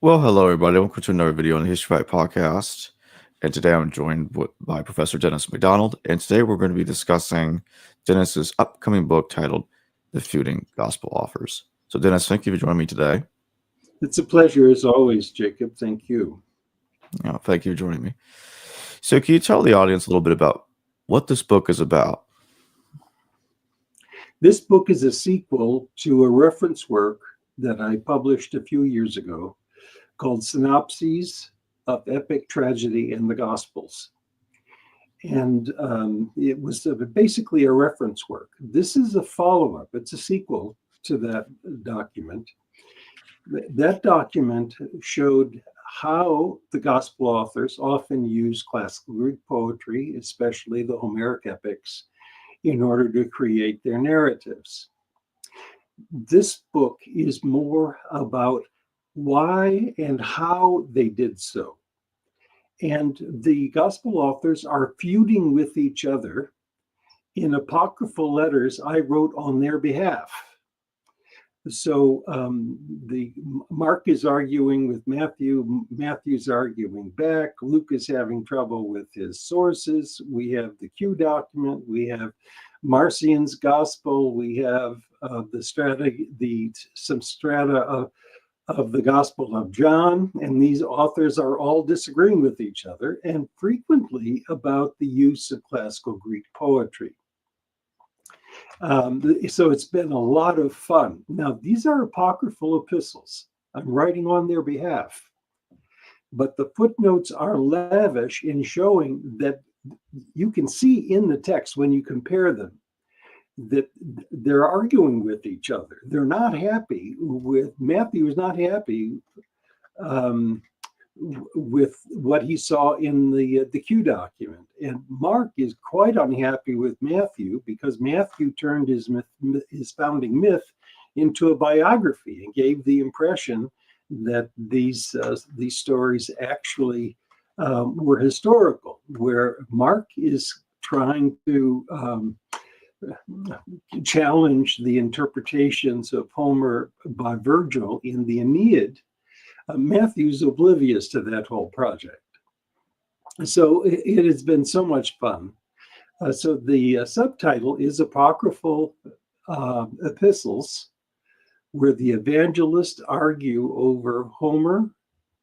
Well, hello everybody. Welcome to another video on the History Fight podcast. And today I'm joined by Professor Dennis MacDonald. And today we're going to be discussing Dennis's upcoming book titled The Feuding Gospel Authors. So Dennis, thank you for joining me today. It's a pleasure as always, Jacob. Thank you. Thank you for joining me. So can you tell the audience a little bit about what this book is about? This book is a sequel to a reference work that I published a few years ago called Synopses of Epic Tragedy and the Gospels. And it was basically a reference work. This is a follow-up. It's a sequel to that document. That document showed how the gospel authors often use classical Greek poetry, especially the Homeric epics, in order to create their narratives. This book is more about why and how they did so. And the gospel authors are feuding with each other in apocryphal letters I wrote on their behalf. So the Mark is arguing with Matthew, Matthew's arguing back, Luke is having trouble with his sources, we have the Q document, we have Marcion's gospel, we have some strata of the Gospel of John, and these authors are all disagreeing with each other and frequently about the use of classical Greek poetry. So it's been a lot of fun. Now, these are apocryphal epistles. I'm writing on their behalf. But the footnotes are lavish in showing that you can see in the text when you compare them that they're arguing with each other. They're not happy with, Matthew is not happy with what he saw in the Q document. And Mark is quite unhappy with Matthew because Matthew turned his founding myth into a biography and gave the impression that these stories actually were historical, where Mark is trying to challenge the interpretations of Homer by Virgil in the Aeneid. Matthew's oblivious to that whole project. So it has been so much fun. So the subtitle is Apocryphal Epistles, where the Evangelists argue over Homer,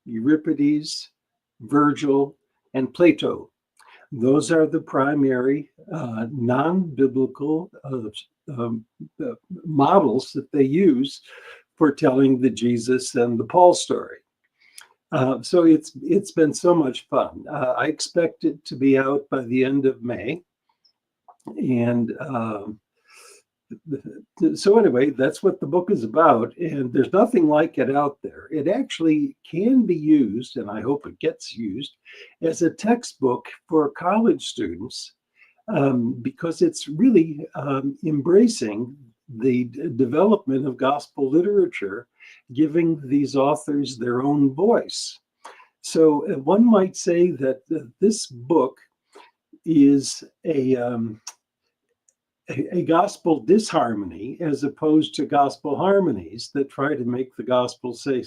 Euripides, Virgil, and Plato. Those are the primary non-biblical models that they use for telling the Jesus and the Paul story. So it's been so much fun. I expect it to be out by the end of May. And so anyway, that's what the book is about. And there's nothing like it out there. It actually can be used, and I hope it gets used, as a textbook for college students because it's really embracing the development of gospel literature, giving these authors their own voice. So one might say that this book is a gospel disharmony as opposed to gospel harmonies that try to make the gospel say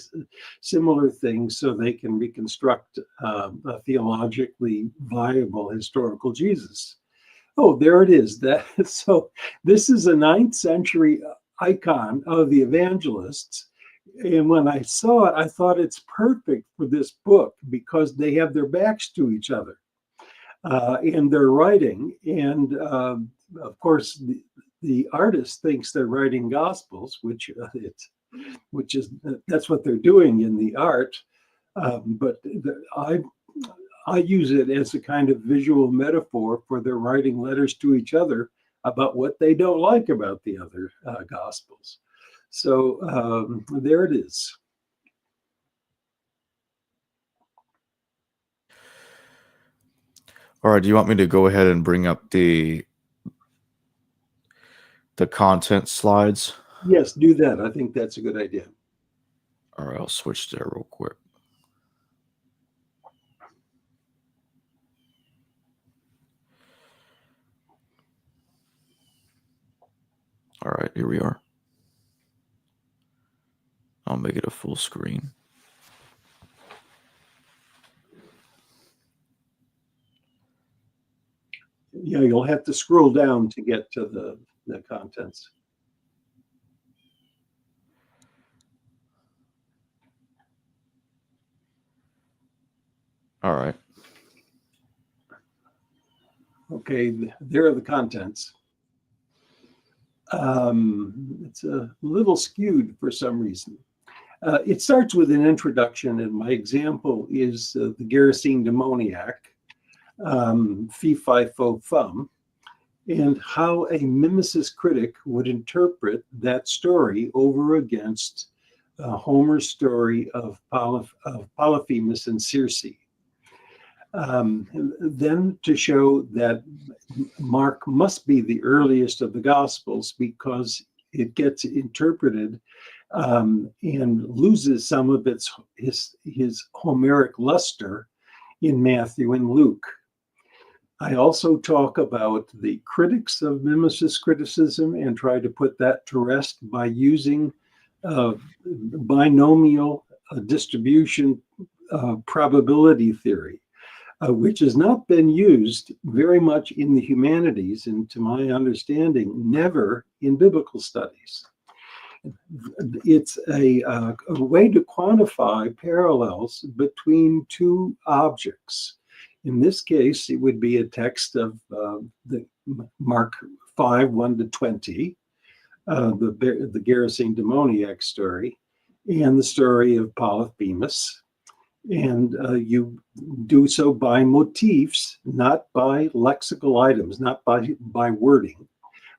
similar things so they can reconstruct a theologically viable historical Jesus. Oh, there it is. So this is a 9th century icon of the Evangelists. And when I saw it, I thought it's perfect for this book because they have their backs to each other in their writing. And of course, the artist thinks they're writing gospels, which is that's what they're doing in the art. But I use it as a kind of visual metaphor for their writing letters to each other about what they don't like about the other gospels. So there it is. All right, do you want me to go ahead and bring up the content slides? Yes, do that. I think that's a good idea. All right, I'll switch there real quick. All right, here we are. I'll make it a full screen. Yeah, you'll have to scroll down to get to the contents. All right. Okay, there are the contents. It's a little skewed for some reason. It starts with an introduction, and my example is the Gerasene demoniac, Fee Fi Fo Fum, and how a mimesis critic would interpret that story over against Homer's story of Polyphemus and Circe. Then to show that Mark must be the earliest of the Gospels because it gets interpreted and loses some of his Homeric luster in Matthew and Luke. I also talk about the critics of mimesis criticism and try to put that to rest by using binomial distribution probability theory, which has not been used very much in the humanities, and to my understanding, never in biblical studies. It's a way to quantify parallels between two objects. In this case, it would be a text of the Mark 5, 1 to 20, the Gerasene demoniac story, and the story of Polyphemus. And you do so by motifs, not by lexical items, not by wording,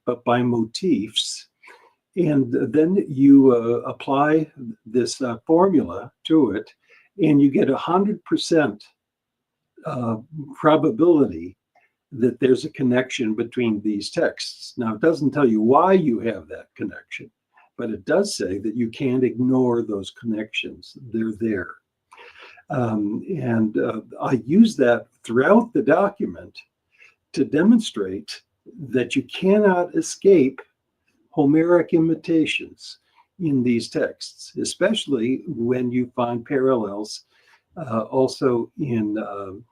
but by motifs. And then you apply this formula to it, and you get 100% probability that there's a connection between these texts. Now, it doesn't tell you why you have that connection, but it does say that you can't ignore those connections. They're there. I use that throughout the document to demonstrate that you cannot escape Homeric imitations in these texts, especially when you find parallels also in the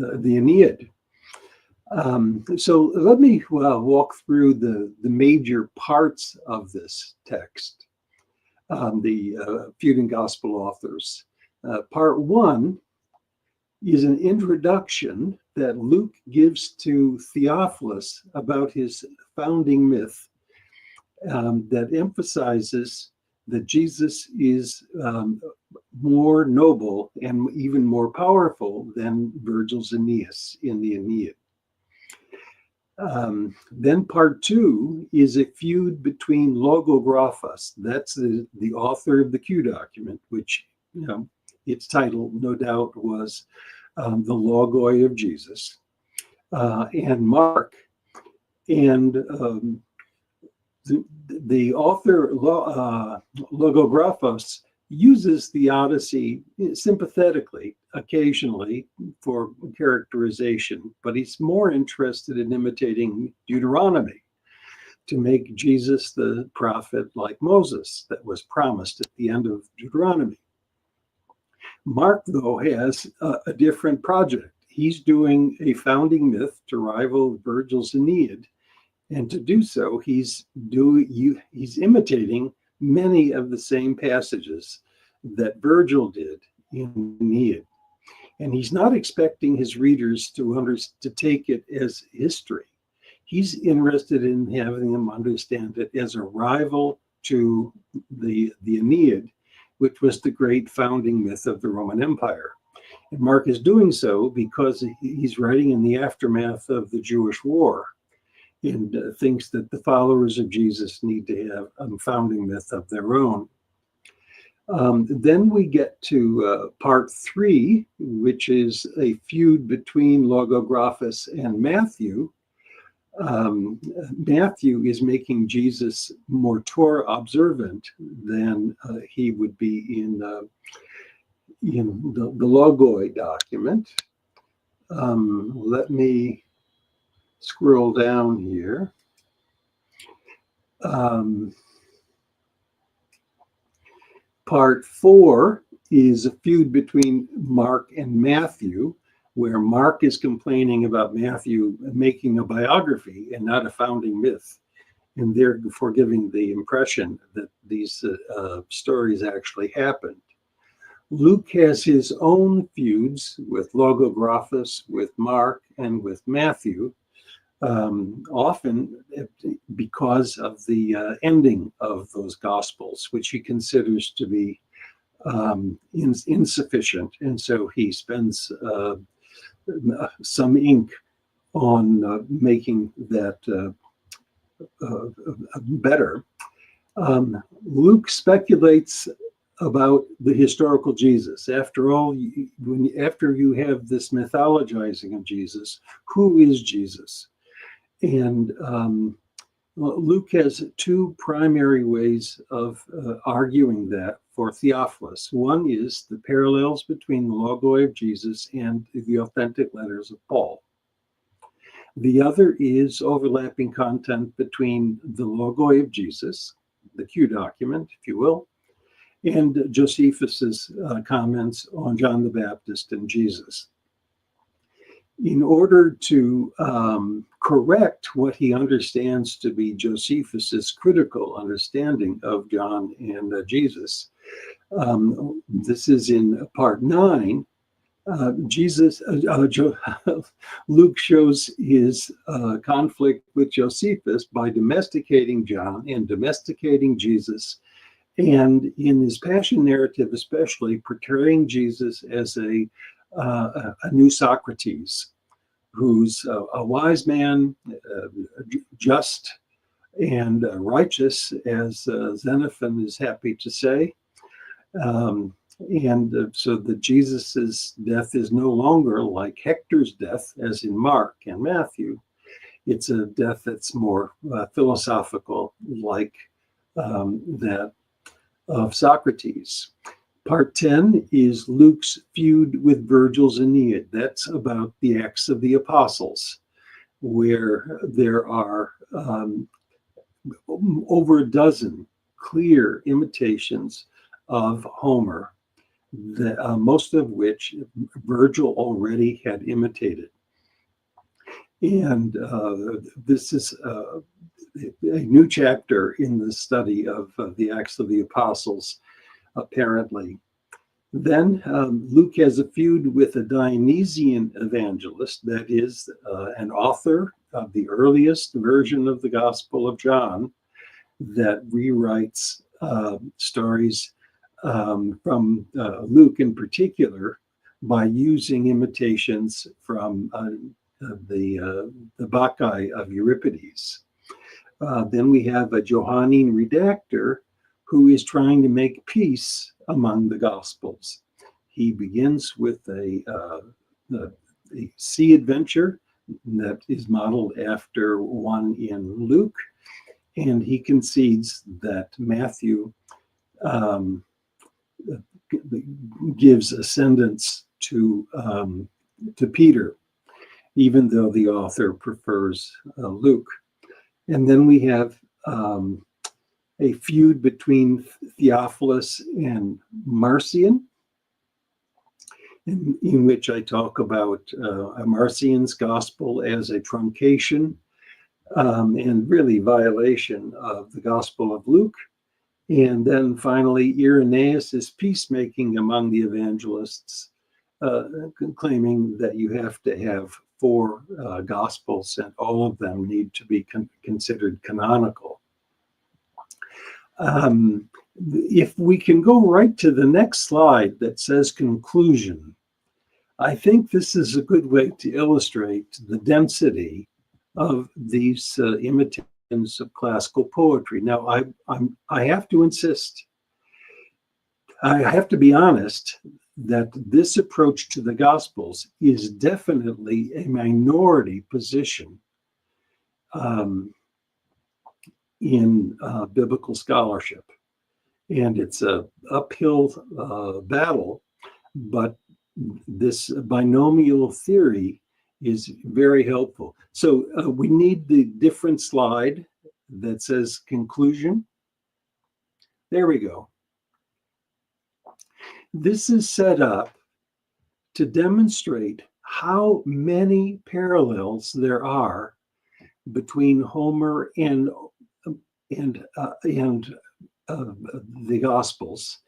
Aeneid. So let me walk through the major parts of this text, the Feuding Gospel authors. Part one is an introduction that Luke gives to Theophilus about his founding myth that emphasizes that Jesus is more noble and even more powerful than Virgil's Aeneas in the Aeneid. Then part two is a feud between Logographos, that's the author of the Q document, which, its title no doubt was the Logoi of Jesus, and Mark. And the author Logographos uses the Odyssey sympathetically occasionally for characterization, but he's more interested in imitating Deuteronomy to make Jesus the prophet like Moses that was promised at the end of Deuteronomy. Mark, though, has a different project. He's doing a founding myth to rival Virgil's Aeneid, and to do so, he's imitating many of the same passages that Virgil did in the Aeneid. And he's not expecting his readers to take it as history. He's interested in having them understand it as a rival to the Aeneid, which was the great founding myth of the Roman Empire. And Mark is doing so because he's writing in the aftermath of the Jewish War, and thinks that the followers of Jesus need to have a founding myth of their own. Then we get to part three, which is a feud between Logographos and Matthew. Matthew is making Jesus more Torah observant than he would be in the Logoi document. Let me scroll down here. Part four is a feud between Mark and Matthew, where Mark is complaining about Matthew making a biography and not a founding myth, and therefore giving the impression that these stories actually happened. Luke has his own feuds with Logographus, with Mark, and with Matthew, often because of the ending of those Gospels, which he considers to be insufficient. And so he spends some ink on making that better. Luke speculates about the historical Jesus. After all, after you have this mythologizing of Jesus, who is Jesus? And Luke has two primary ways of arguing that for Theophilus. One is the parallels between the Logoi of Jesus and the authentic letters of Paul. The other is overlapping content between the Logoi of Jesus, the Q document, if you will, and Josephus's comments on John the Baptist and Jesus. In order to correct what he understands to be Josephus's critical understanding of John and Jesus, this is in part 9. Luke shows his conflict with Josephus by domesticating John and domesticating Jesus, and in his passion narrative especially portraying Jesus as a new Socrates, who's a wise man, just and righteous, as Xenophon is happy to say. So that Jesus's death is no longer like Hector's death, as in Mark and Matthew. It's a death that's more philosophical, like that of Socrates. Part 10 is Luke's feud with Virgil's Aeneid. That's about the Acts of the Apostles, where there are over a dozen clear imitations of Homer, most of which Virgil already had imitated. And this is a new chapter in the study of the Acts of the Apostles, apparently. Then Luke has a feud with a Dionysian evangelist, that is, an author of the earliest version of the Gospel of John that rewrites stories from Luke in particular by using imitations from the Bacchae of Euripides. Then we have a Johannine redactor who is trying to make peace among the Gospels. He begins with a sea adventure that is modeled after one in Luke, and he concedes that Matthew gives ascendance to Peter, even though the author prefers Luke. And then we have a feud between Theophilus and Marcion, in which I talk about Marcion's gospel as a truncation and really violation of the Gospel of Luke. And then finally, Irenaeus' peacemaking among the evangelists, claiming that you have to have 4 Gospels and all of them need to be considered canonical. If we can go right to the next slide that says conclusion, I think this is a good way to illustrate the density of these imitations of classical poetry. Now, I have to insist, I have to be honest, that this approach to the Gospels is definitely a minority position in biblical scholarship. And it's a uphill battle, but this binomial theory is very helpful. So we need the different slide that says conclusion. There we go. This is set up to demonstrate how many parallels there are between Homer and the Gospels.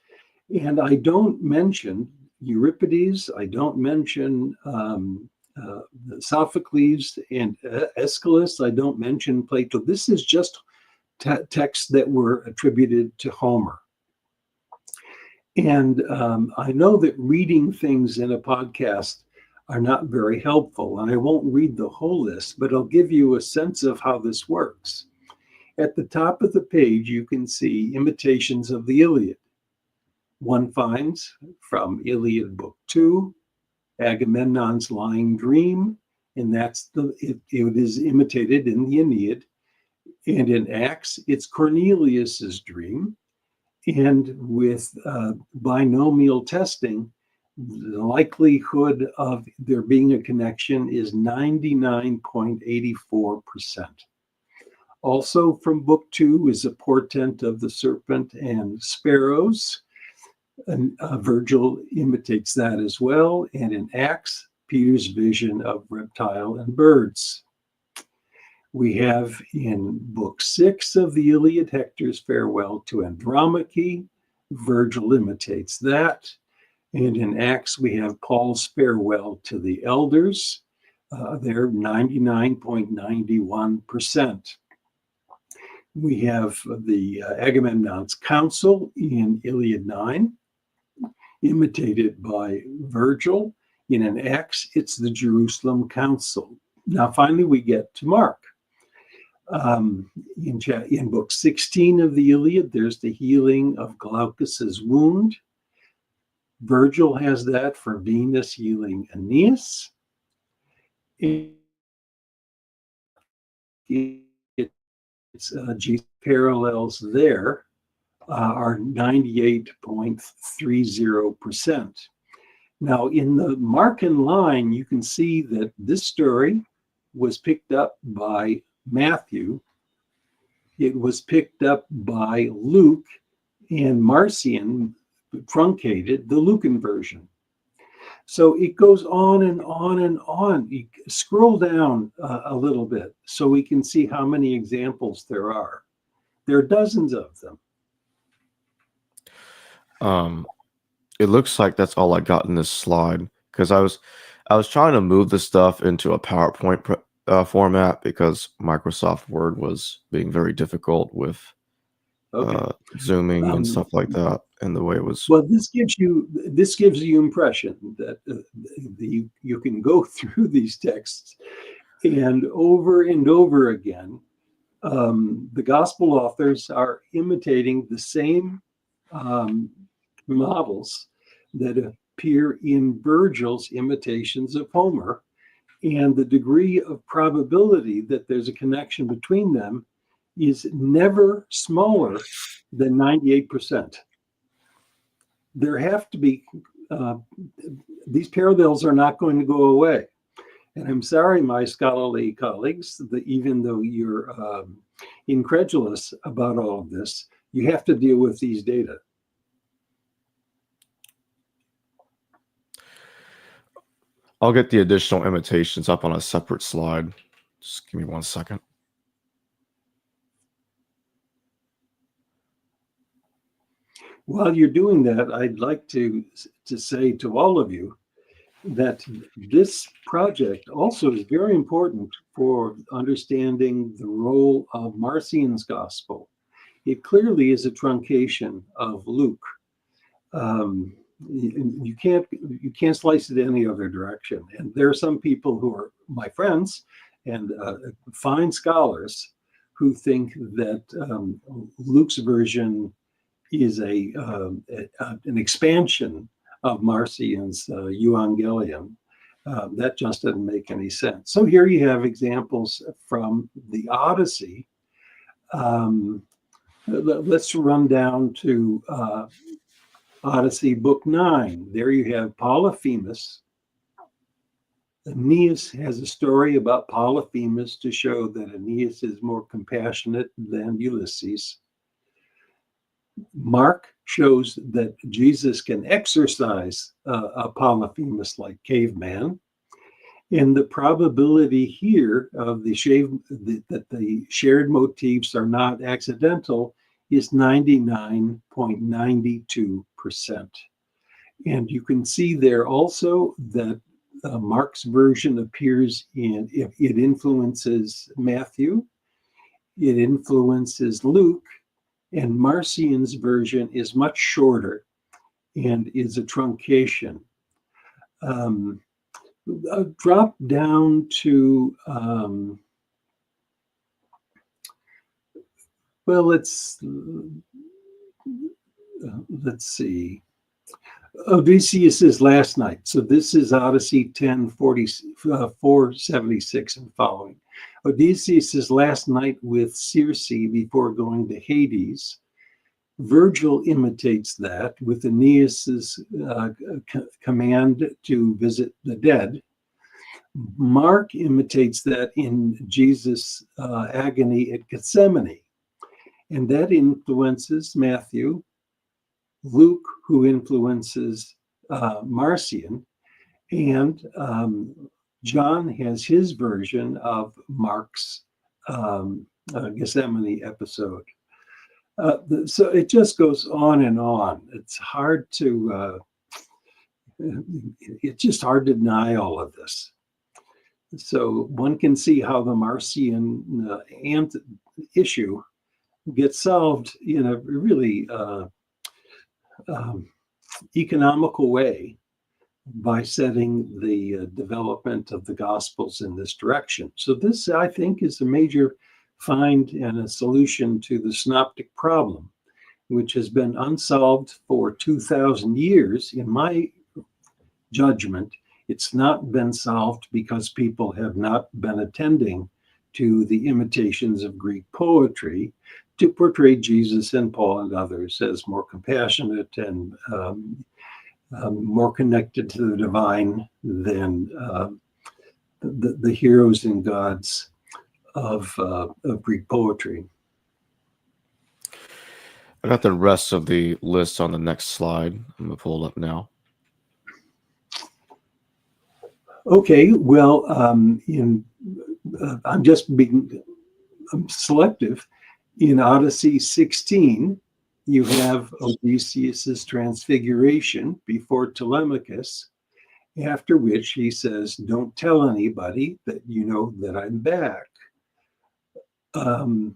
And I don't mention Euripides, I don't mention Sophocles and Aeschylus, I don't mention Plato. This is just texts that were attributed to Homer. And I know that reading things in a podcast are not very helpful, and I won't read the whole list, but I'll give you a sense of how this works. At the top of the page, you can see imitations of the Iliad. One finds from Iliad Book 2, Agamemnon's lying dream, and it is imitated in the Aeneid. And in Acts, it's Cornelius's dream. And with binomial testing, the likelihood of there being a connection is 99.84%. Also from Book 2 is a portent of the serpent and sparrows. And Virgil imitates that as well. And in Acts, Peter's vision of reptile and birds. We have in Book 6 of the Iliad, Hector's farewell to Andromache. Virgil imitates that. And in Acts, we have Paul's farewell to the elders. They're 99.91%. We have the Agamemnon's council in Iliad 9, imitated by Virgil. In an Acts, it's the Jerusalem council. Now, finally, we get to Mark. In Book 16 of the Iliad, there's the healing of Glaucus's wound. Virgil has that for Venus healing Aeneas. Jesus parallels there are 98.30%. Now, in the Markan line, you can see that this story was picked up by Matthew. It was picked up by Luke, and Marcion truncated the Lucan version. So it goes on and on and on. You scroll down a little bit so we can see how many examples there are. There are dozens of them. It looks like that's all I got in this slide, because I was trying to move the stuff into a PowerPoint format because Microsoft Word was being very difficult with zooming and stuff like that, and the way it was. Well, this gives you impression that you can go through these texts and over again. The gospel authors are imitating the same models that appear in Virgil's imitations of Homer, and the degree of probability that there's a connection between them is never smaller than 98%. There have to be, these parallels are not going to go away. And I'm sorry, my scholarly colleagues, that even though you're incredulous about all of this, you have to deal with these data. I'll get the additional imitations up on a separate slide. Just give me 1 second. While you're doing that, I'd like to say to all of you that this project also is very important for understanding the role of Marcion's gospel. It clearly is a truncation of Luke. You can't slice it any other direction. And there are some people who are my friends and fine scholars who think that Luke's version is an expansion of Marcion's Evangelium. That just doesn't make any sense. So here you have examples from the Odyssey. Let's run down to Odyssey Book 9. There you have Polyphemus. Aeneas has a story about Polyphemus to show that Aeneas is more compassionate than Ulysses. Mark shows that Jesus can exorcise a Polyphemus like caveman. And the probability here of that the shared motifs are not accidental is 99.92%. And you can see there also that Mark's version appears it influences Matthew, it influences Luke, and Marcion's version is much shorter and is a truncation. Drop down to, well, let's see. Odysseus's last night. So this is Odyssey 476 and following. Odysseus's last night with Circe before going to Hades. Virgil imitates that with Aeneas's command to visit the dead. Mark imitates that in Jesus' agony at Gethsemane. And that influences Matthew, Luke, who influences Marcion, and John has his version of Mark's Gethsemane episode. So it just goes on and on. It's just hard to deny all of this. So one can see how the Marcion issue gets solved in a really economical way by setting the development of the Gospels in this direction. So this, I think, is a major find and a solution to the synoptic problem, which has been unsolved for 2,000 years. In my judgment, it's not been solved because people have not been attending to the imitations of Greek poetry to portray Jesus and Paul and others as more compassionate and more connected to the divine than the heroes and gods of Greek poetry. I got the rest of the list on the next slide. I'm going to pull it up now. Okay, well, I'm just being selective. In Odyssey 16, you have Odysseus's transfiguration before Telemachus, after which he says, "Don't tell anybody that you know that I'm back."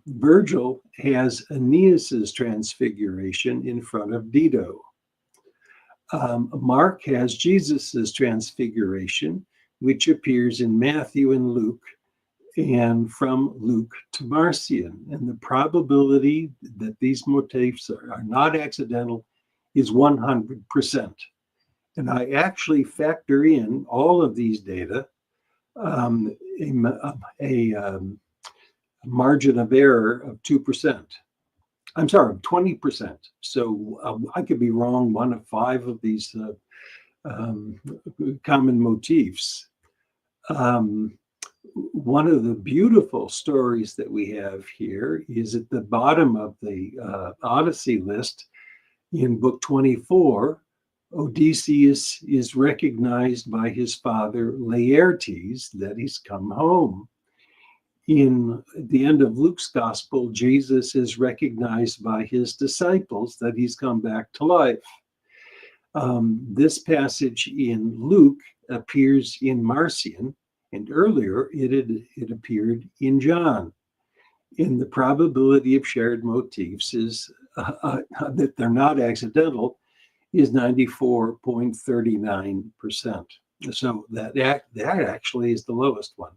Virgil has Aeneas's transfiguration in front of Dido. Mark has Jesus's transfiguration, which appears in Matthew and Luke, and from Luke to Marcion. And the probability that these motifs are not accidental is 100%. And I actually factor in all of these data, a margin of error of 2%. I'm sorry, 20%. So I could be wrong one of 5 of these common motifs. One of the beautiful stories that we have here is at the bottom of the Odyssey list in book 24. Odysseus is recognized by his father Laertes that he's come home. In the end of Luke's gospel, Jesus is recognized by his disciples that he's come back to life. This passage in Luke appears in Marcion, and earlier it appeared in John. And the probability of shared motifs is that they're not accidental is 94.39%. So that actually is the lowest one.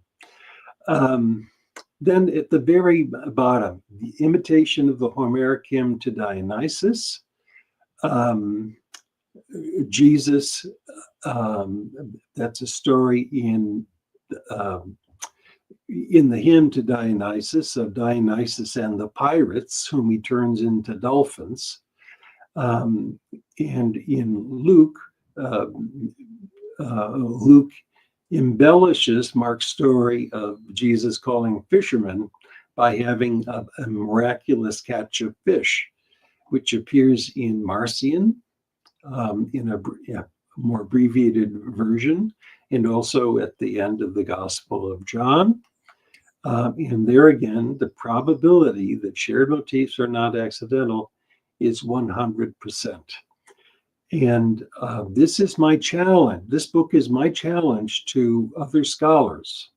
Then at the very bottom, the imitation of the Homeric hymn to Dionysus. Jesus, that's a story in the hymn to Dionysus of Dionysus and the pirates, whom he turns into dolphins. And in Luke, Luke embellishes Mark's story of Jesus calling fishermen by having a miraculous catch of fish, which appears in Marcion in a more abbreviated version, and also at the end of the Gospel of John. And there again, the probability that shared motifs are not accidental is 100%. And this is my challenge. This book is my challenge to other scholars,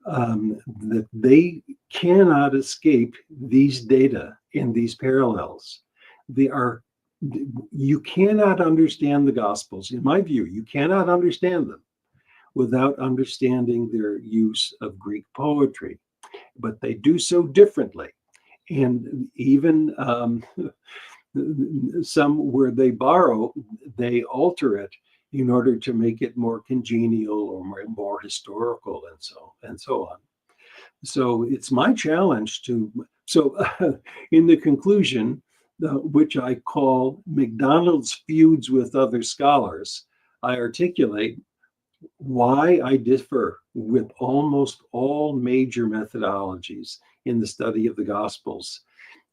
that they cannot escape these data and these parallels. You cannot understand the Gospels. In my view, you cannot understand them without understanding their use of Greek poetry, but they do so differently. And even some where they borrow, they alter it in order to make it more congenial or more historical, and so on. So it's my challenge to, in the conclusion, which I call MacDonald's feuds with other scholars, I articulate why I differ with almost all major methodologies in the study of the Gospels.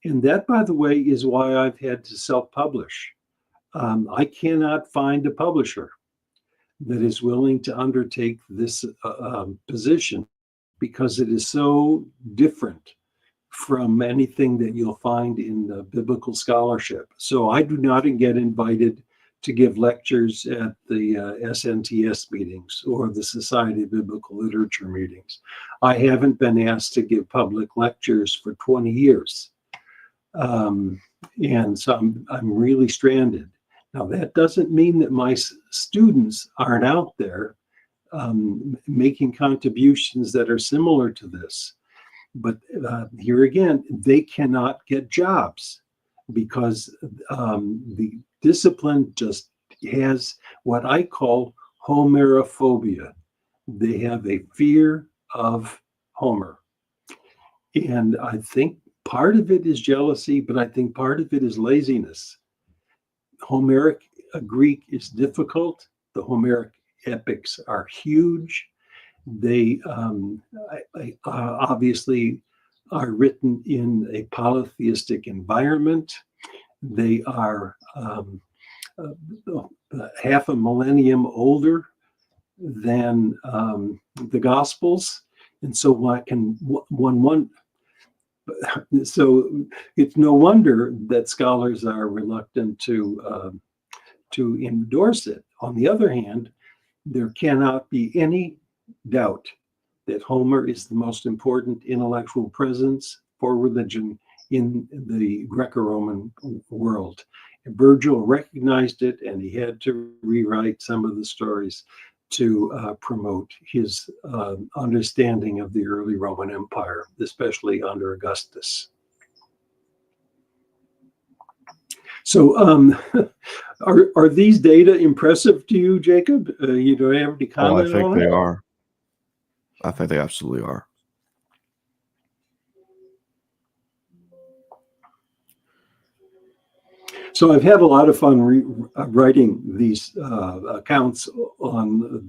And that, by the way, is why I've had to self-publish. I cannot find a publisher that is willing to undertake this position, because it is so different from anything that you'll find in the biblical scholarship. So I do not get invited to give lectures at the SNTS meetings or the Society of Biblical Literature meetings. I haven't been asked to give public lectures for 20 years. And so I'm really stranded. Now, that doesn't mean that my students aren't out there making contributions that are similar to this. But here again, they cannot get jobs because the discipline just has what I call Homerophobia. They have a fear of Homer. And I think part of it is jealousy, but I think part of it is laziness. Homeric Greek is difficult. The Homeric epics are huge. They obviously are written in a polytheistic environment. They are half a millennium older than the Gospels, and so so it's no wonder that scholars are reluctant to endorse it. On the other hand, there cannot be any doubt that Homer is the most important intellectual presence for religion in the Greco-Roman world. And Virgil recognized it, and he had to rewrite some of the stories to promote his understanding of the early Roman Empire, especially under Augustus. So are these data impressive to you, Jacob? You don't have any comment on it? I think they are. I think they absolutely are. So I've had a lot of fun writing these accounts on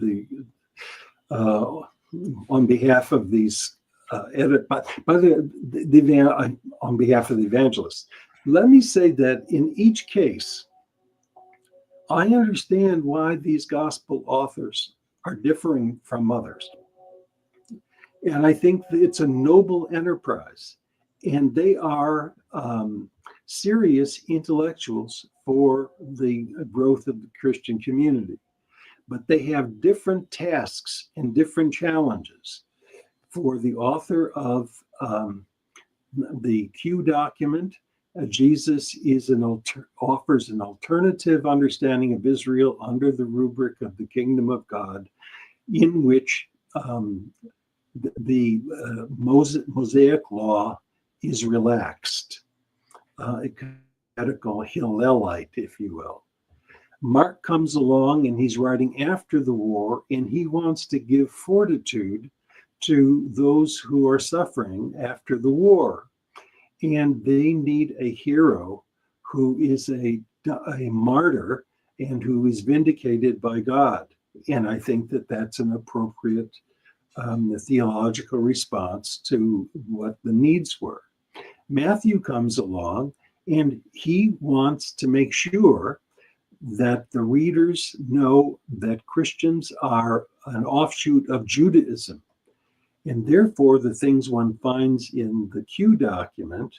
behalf of these on behalf of the evangelists. Let me say that in each case, I understand why these gospel authors are differing from others. And I think that it's a noble enterprise. And they are serious intellectuals for the growth of the Christian community. But they have different tasks and different challenges. For the author of the Q document, Jesus offers an alternative understanding of Israel under the rubric of the kingdom of God, in which the Mosaic law is relaxed, a canonical Hillelite, if you will. Mark comes along and he's writing after the war, and he wants to give fortitude to those who are suffering after the war. And they need a hero who is a martyr and who is vindicated by God. And I think that that's an appropriate theological response to what the needs were. Matthew comes along and he wants to make sure that the readers know that Christians are an offshoot of Judaism. And therefore, the things one finds in the Q document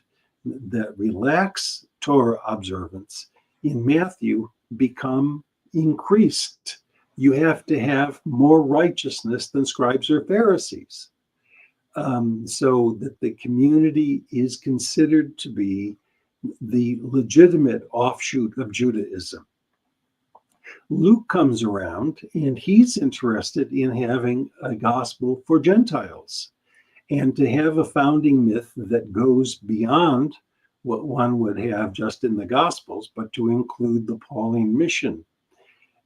that relax Torah observance in Matthew become increased. You have to have more righteousness than scribes or Pharisees, so that the community is considered to be the legitimate offshoot of Judaism. Luke comes around and he's interested in having a gospel for Gentiles and to have a founding myth that goes beyond what one would have just in the Gospels, but to include the Pauline mission.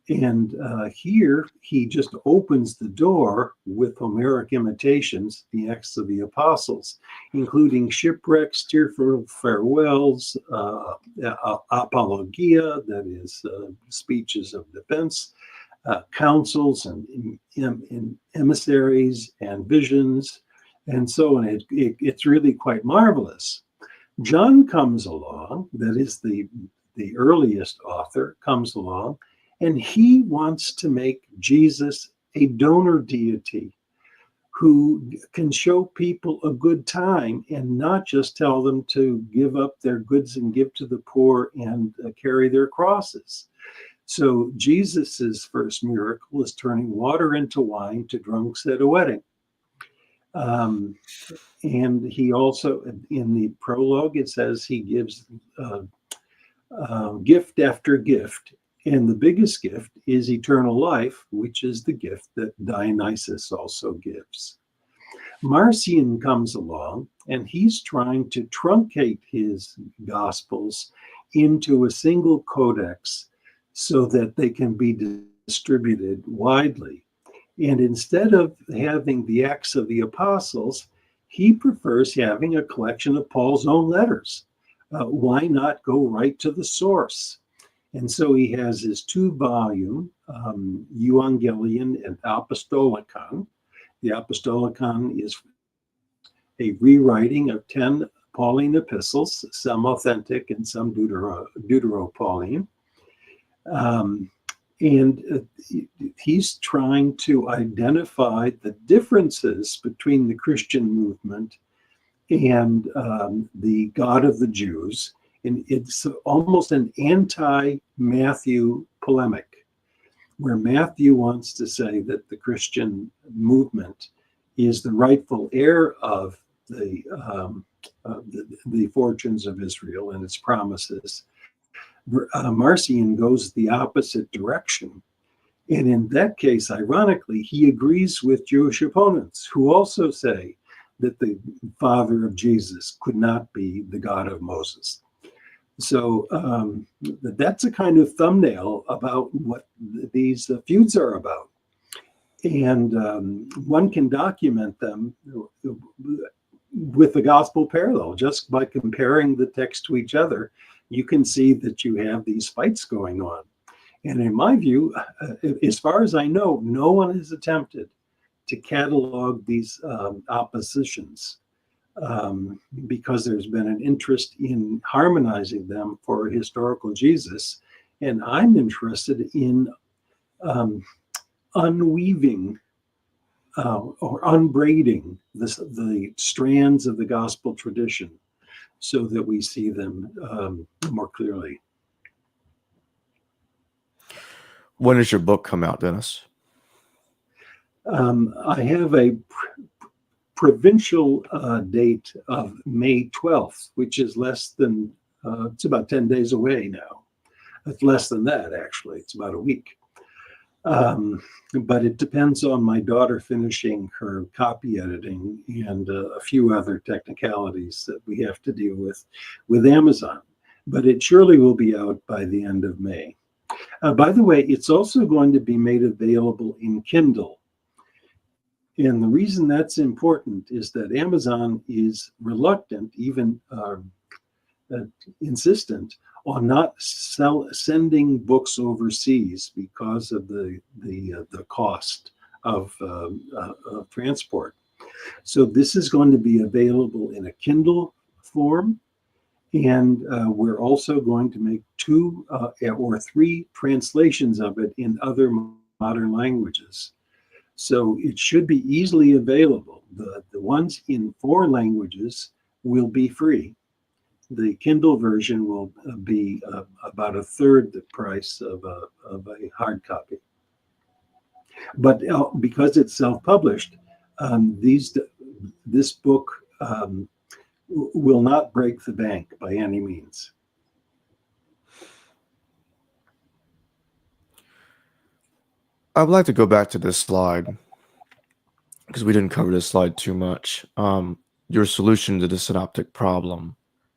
And here he just opens the door with Homeric imitations, the Acts of the Apostles, including shipwrecks, tearful farewells, apologia, that is speeches of defense, counsels and emissaries and visions, and so on. It's really quite marvelous. John comes along, that is the earliest author, comes along, and he wants to make Jesus a donor deity who can show people a good time and not just tell them to give up their goods and give to the poor and carry their crosses. So Jesus's first miracle is turning water into wine to drunks at a wedding. And he also, in the prologue, it says he gives gift after gift. And the biggest gift is eternal life, which is the gift that Dionysus also gives. Marcion comes along, and he's trying to truncate his Gospels into a single codex so that they can be distributed widely. And instead of having the Acts of the Apostles, he prefers having a collection of Paul's own letters. Why not go right to the source? And so he has his 2-volume Evangelion and Apostolicon. The Apostolicon is a rewriting of 10 Pauline epistles, some authentic and some Deutero-Pauline. And he's trying to identify the differences between the Christian movement and the God of the Jews. And it's almost an anti-Matthew polemic, where Matthew wants to say that the Christian movement is the rightful heir of the fortunes of Israel and its promises. Marcion goes the opposite direction. And in that case, ironically, he agrees with Jewish opponents who also say that the father of Jesus could not be the God of Moses. So that's a kind of thumbnail about what these feuds are about. And one can document them with the gospel parallel. Just by comparing the text to each other, you can see that you have these fights going on. And in my view, as far as I know, no one has attempted to catalog these oppositions. Because there's been an interest in harmonizing them for a historical Jesus. And I'm interested in unweaving or unbraiding the strands of the gospel tradition so that we see them more clearly. When does your book come out, Dennis? I have a provincial date of May 12th, which is less than, it's about 10 days away now. It's less than that, actually. It's about a week. But it depends on my daughter finishing her copy editing and a few other technicalities that we have to deal with Amazon. But it surely will be out by the end of May. By the way, it's also going to be made available in Kindle. And the reason that's important is that Amazon is reluctant, even insistent, on not sending books overseas because of the cost of transport. So this is going to be available in a Kindle form, And we're also going to make 2 or 3 translations of it in other modern languages. So it should be easily available. The ones in 4 languages will be free. The Kindle version will be about a third the price of a hard copy. But because it's self-published, this book will not break the bank by any means. I would like to go back to this slide because we didn't cover this slide too much. Your solution to the synoptic problem,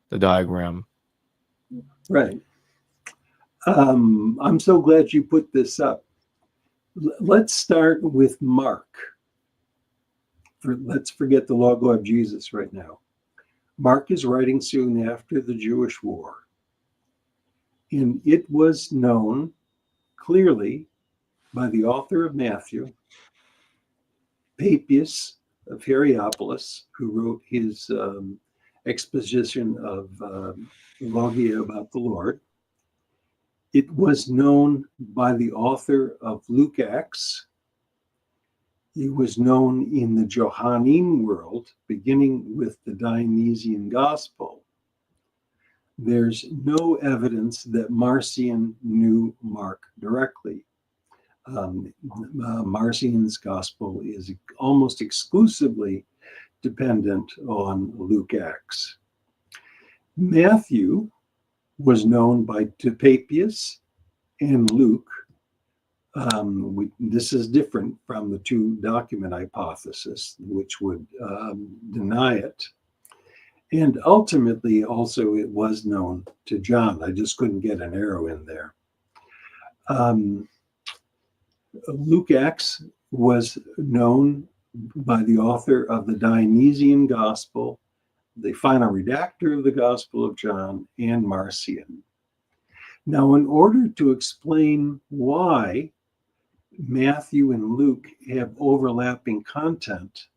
the diagram. Right. I'm so glad you put this up. Let's start with Mark. Let's forget the logo of Jesus right now. Mark is writing soon after the Jewish War. And it was known clearly by the author of Matthew, Papias of Hierapolis, who wrote his exposition of Logia about the Lord. It was known by the author of Goodacre. It was known in the Johannine world, beginning with the Dionysian Gospel. There's no evidence that Marcion knew Mark directly. Marcion's Gospel is almost exclusively dependent on Goodacre. Matthew was known by Papias and Luke. This is different from the 2 document hypothesis, which would deny it. And ultimately, also, it was known to John. I just couldn't get an arrow in there. Goodacre was known by the author of the Dionysian Gospel, the final redactor of the Gospel of John, and Marcion. Now, in order to explain why Matthew and Luke have overlapping content,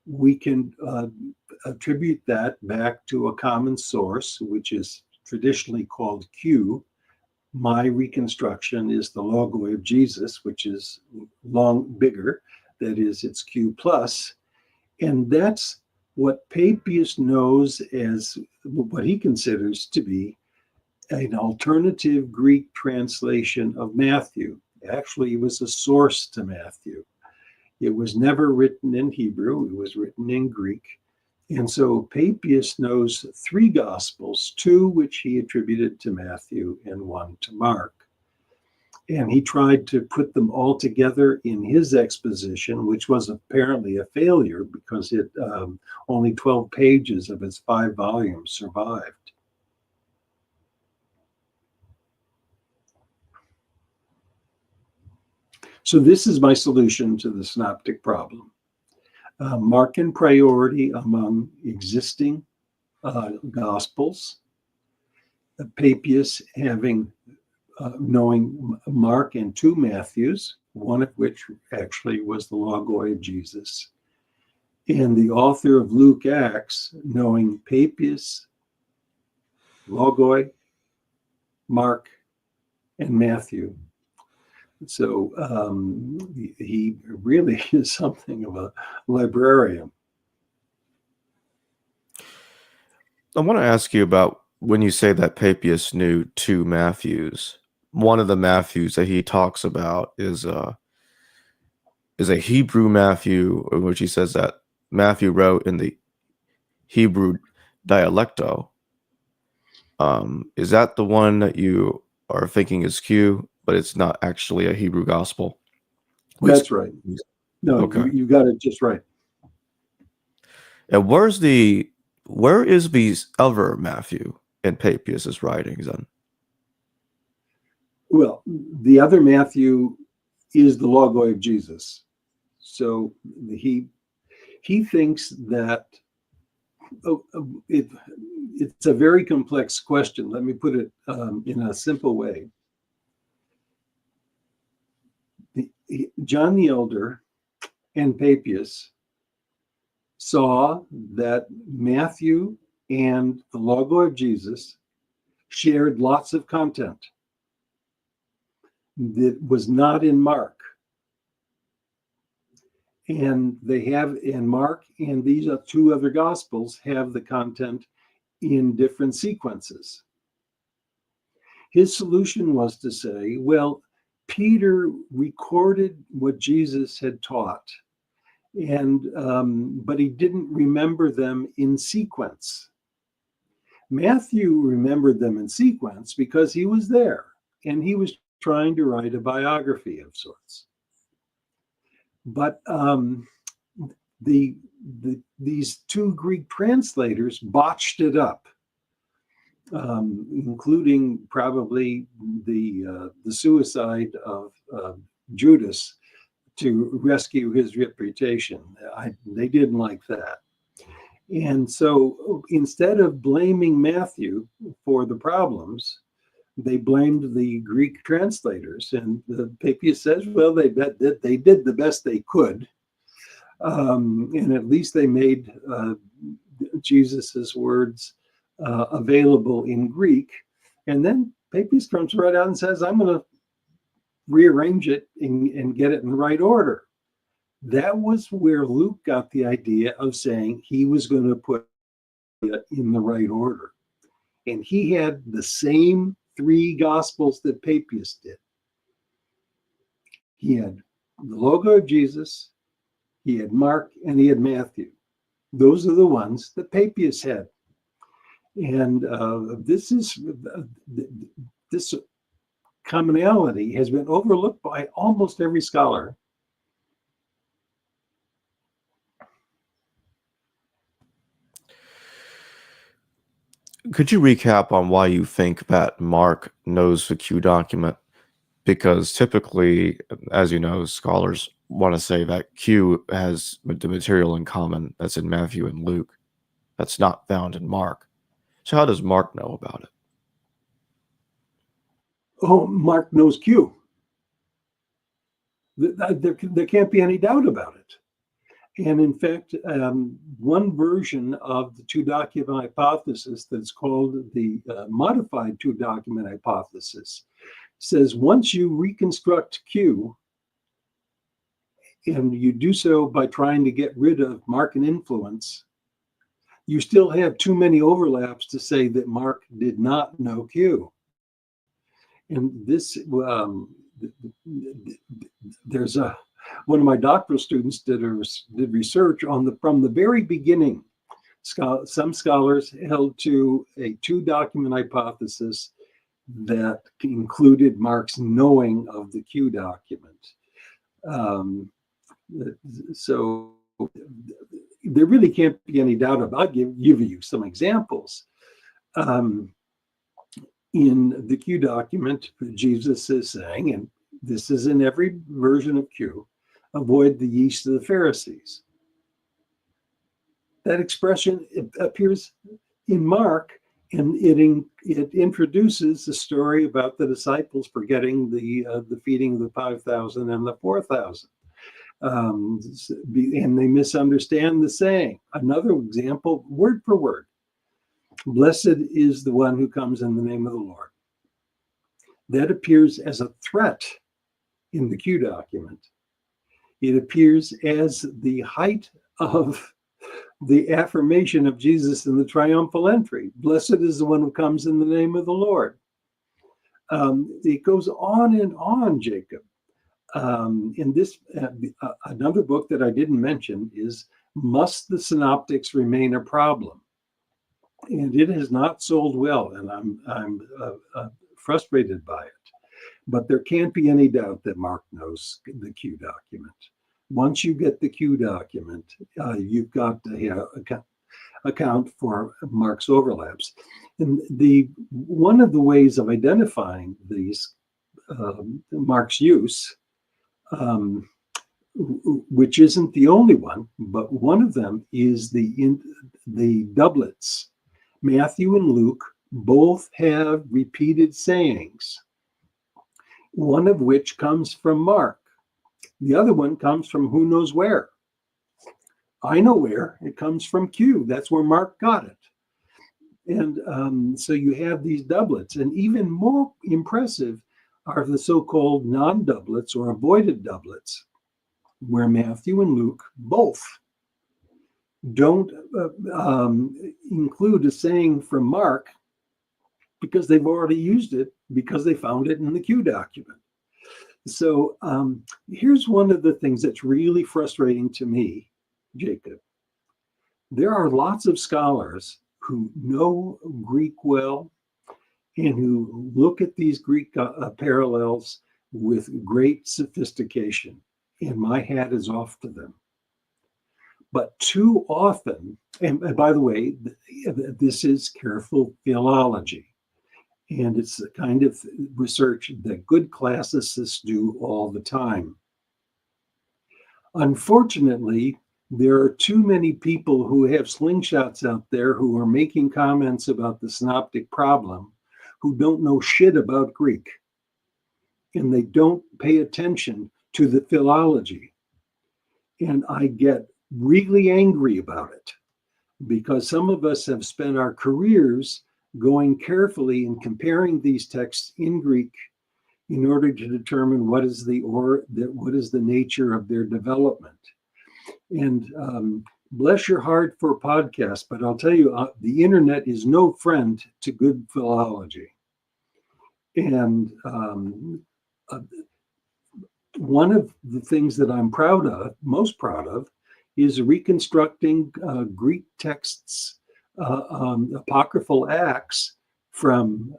we can attribute that back to a common source, which is traditionally called Q. My reconstruction is the logo of Jesus, which is bigger. That is, it's Q plus. And that's what Papias knows as what he considers to be an alternative Greek translation of Matthew. Actually, it was a source to Matthew. It was never written in Hebrew, it was written in Greek. And so Papias knows 3 Gospels, 2 which he attributed to Matthew and 1 to Mark. And he tried to put them all together in his exposition, which was apparently a failure because only 12 pages of its 5 volumes survived. So this is my solution to the synoptic problem. Mark in priority among existing Gospels. Papias knowing Mark and 2 Matthews, one of which actually was the Logoi of Jesus. And the author of Goodacre knowing Papias, Logoi, Mark, and Matthew. So he really is something of a librarian. I want to ask you about when you say that Papias knew 2 Matthews. One of the Matthews that he talks about is a Hebrew Matthew, in which he says that Matthew wrote in the Hebrew dialecto. Is that the one that you are thinking is Q, but it's not actually a Hebrew gospel? That's right. No, okay. You got it just right. And where is the other Matthew in Papias's writings then? Well, the other Matthew is the Logoi of Jesus. So he thinks that it's a very complex question. Let me put it in a simple way. John the Elder and Papias saw that Matthew and the logo of Jesus shared lots of content that was not in Mark. And they have in Mark and these two other gospels have the content in different sequences. His solution was to say, well, Peter recorded what Jesus had taught, and but he didn't remember them in sequence. Matthew remembered them in sequence because he was there, and he was trying to write a biography of sorts. But these two Greek translators botched it up, including probably the suicide of Judas to rescue his reputation. They didn't like that. And so instead of blaming Matthew for the problems, they blamed the Greek translators. And the Papias says, well, they did the best they could. And at least they made Jesus's words available in Greek. And then Papias comes right out and says, I'm going to rearrange it and get it in the right order. That was where Luke got the idea of saying he was going to put it in the right order. And he had the same three gospels that Papias did. He had the logo of Jesus, he had Mark, and he had Matthew. Those are the ones that Papias had. And this commonality has been overlooked by almost every scholar. Could you recap on why you think that Mark knows the Q document? Because typically, as you know, scholars want to say that Q has the material in common that's in Matthew and Luke that's not found in Mark. So how does Mark know about it? Oh, Mark knows Q. There can't be any doubt about it. And in fact, one version of the two-document hypothesis that's called the modified two-document hypothesis says once you reconstruct Q, and you do so by trying to get rid of Mark and influence, you still have too many overlaps to say that Mark did not know Q. And this, there's one of my doctoral students did research on from the very beginning. Some scholars held to a two-document hypothesis that included Mark's knowing of the Q document. So there really can't be any doubt about. I'll give you some examples. In the Q document, Jesus is saying, and this is in every version of Q, avoid the yeast of the Pharisees. That expression appears in Mark, and it introduces the story about the disciples forgetting the feeding of the 5,000 and the 4,000. And they misunderstand the saying. Another example, word for word. Blessed is the one who comes in the name of the Lord. That appears as a threat in the Q document. It appears as the height of the affirmation of Jesus in the triumphal entry. Blessed is the one who comes in the name of the Lord. It goes on and on, Jacob. In this, another book that I didn't mention is Must the Synoptics Remain a Problem? And it has not sold well, and I'm frustrated by it. But there can't be any doubt that Mark knows the Q document. Once you get the Q document, you've got to account for Mark's overlaps. And one of the ways of identifying these Mark's use, which isn't the only one, but one of them is the doublets. Matthew and Luke both have repeated sayings, one of which comes from Mark. The other one comes from who knows where. I know where. It comes from Q. That's where Mark got it. And so you have these doublets. And even more impressive are the so-called non-doublets or avoided doublets, where Matthew and Luke both don't include a saying from Mark because they've already used it because they found it in the Q document. So here's one of the things that's really frustrating to me, Jacob. There are lots of scholars who know Greek well and who look at these Greek parallels with great sophistication, and my hat is off to them. But too often, and by the way, this is careful philology, and it's the kind of research that good classicists do all the time. Unfortunately, there are too many people who have slingshots out there who are making comments about the synoptic problem who don't know shit about Greek, and they don't pay attention to the philology. And I get really angry about it because some of us have spent our careers going carefully and comparing these texts in Greek in order to determine what is the nature of their development. And bless your heart for a podcast, but I'll tell you, the internet is no friend to good philology. And one of the things that I'm most proud of, is reconstructing Greek texts, apocryphal acts from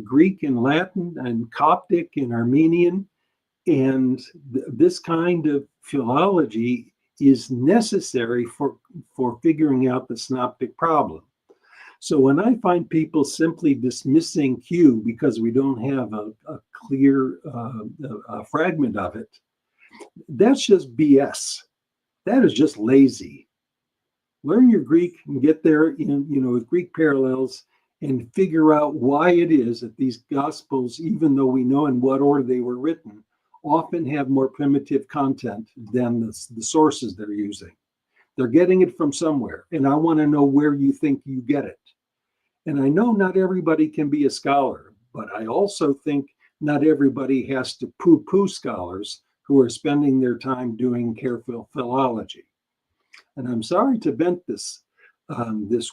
Greek and Latin and Coptic and Armenian. And this kind of philology is necessary for figuring out the synoptic problem. So when I find people simply dismissing Q because we don't have a clear fragment of it, that's just BS. That is just lazy. Learn your Greek and get there with Greek parallels and figure out why it is that these Gospels, even though we know in what order they were written, often have more primitive content than the sources they're using. They're getting it from somewhere, and I want to know where you think you get it. And I know not everybody can be a scholar, but I also think not everybody has to poo-poo scholars who are spending their time doing careful philology. And I'm sorry to vent this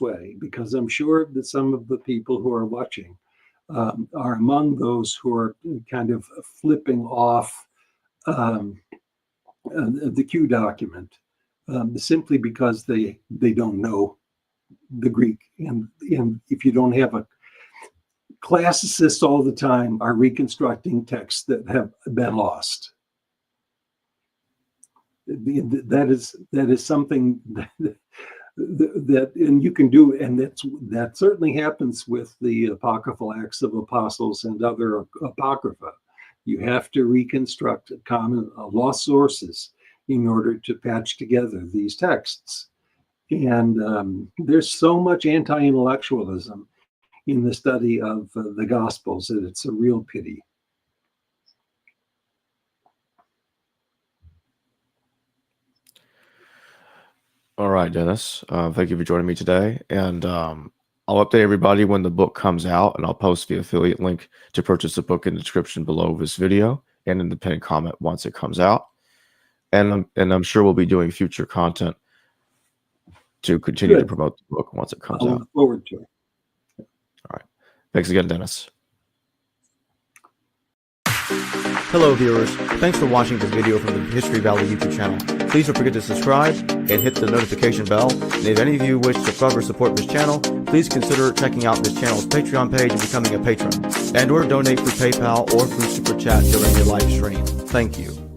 way, because I'm sure that some of the people who are watching are among those who are kind of flipping off the Q document simply because they don't know the Greek. And if you don't have classicists all the time are reconstructing texts that have been lost. That is something that and you can do, and that certainly happens with the apocryphal Acts of Apostles and other apocrypha. You have to reconstruct common lost sources in order to patch together these texts. And there's so much anti-intellectualism in the study of the Gospels that it's a real pity. All right, Dennis. Thank you for joining me today. And I'll update everybody when the book comes out, and I'll post the affiliate link to purchase the book in the description below this video and in the pinned comment once it comes out. And I'm sure we'll be doing future content to continue to promote the book once it comes out. I look forward to it. All right. Thanks again, Dennis. Hello viewers, thanks for watching this video from the History Valley YouTube channel. Please don't forget to subscribe and hit the notification bell. And if any of you wish to further support this channel, please consider checking out this channel's Patreon page and becoming a patron, and or donate through PayPal or through Super Chat during your live stream. Thank you.